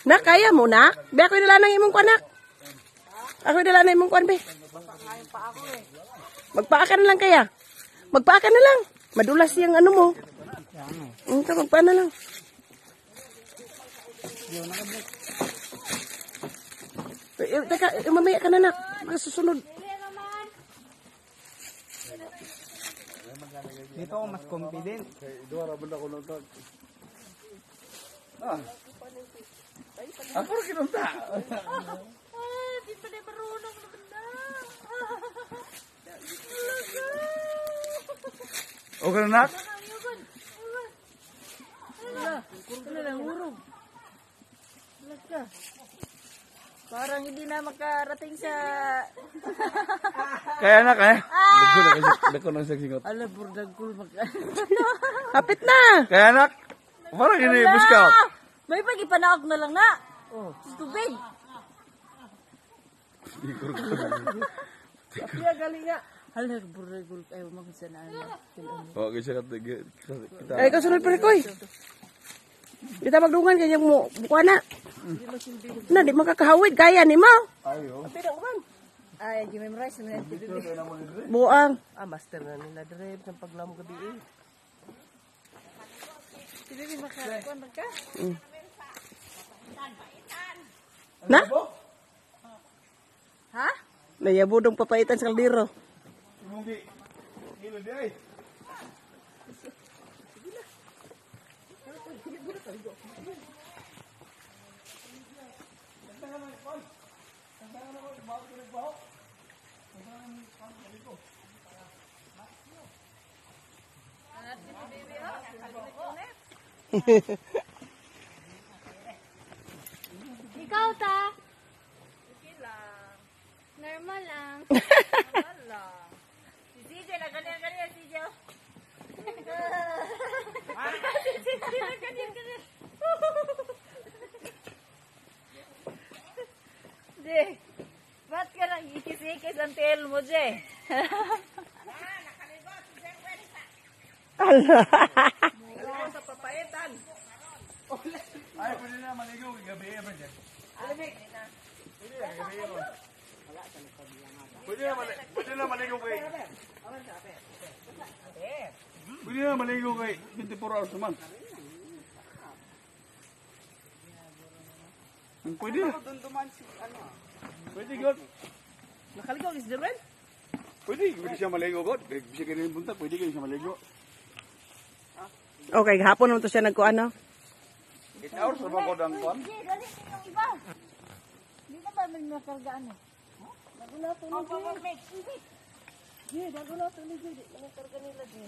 Nak, kaya mo, nak? Be, ako nila ng imong kwan, nak. Ako nila ng imong kwan, be. Magpaakan na lang kaya. Magpaakan na lang. Madulas yung ano mo. Magpaan na lang. Teka, mamaya ka na, nak. Masusunod. Dito ako mas confident. Ako rin kinunta. Di pa na marunong naman na. Okay na, nak? Wala lang, urog. Wala ka. Parang hindi na makarating sa... Kaya, nak, eh? Dako na singot. Ala, burdagkul maka... Hapit na. Kaya, nak? Parang ini-bus ka. May pagipanaok na lang na. Oh, tubig. Kaya galing nga. Hala, burdagkul kayo magsanaan na. Okay, siya kita. Ay, kasunod pa rin ko, eh. Kita magdungan kaya mo buka na. Na, di makakahawid. Kaya ni mo. Ayo. Ay, gi-memorize na yung tubig. Buang. Master na nila drive ng paglamog gabi eh. Tubig makakuan ka? Na? Ha? Nayabudong papaitan sa kaldero. Hindi. Hilo di ay. Ikaw ta? Okay lang. Normal lang. Normal lang. Si CJ na ganyan-ganyan, CJ. Si CJ na ganyan-ganyan. Di, ba't ka nang ikis-ikis ang tail mo, Jay? Allah. Sa papaitan. Ay, pwede na maligaw. Gabi eh, man dyan. Pwede na maligaw kay. Pwede na maligaw kay 24 hours naman. Pwede na. Pwede, God. Nakaligaw is the red? Pwede siya maligaw, God. Bisa ka rin punta, pwede siya maligaw. Okay, hapon naman to siya nagkuano. 8 hours na ba ko ang kwan? Jay, dali yung iba. Hindi na ba may makargaan eh? Nagulato na, Jay. Jay, nagulato na, Jay. Di na makarga nila, Jay.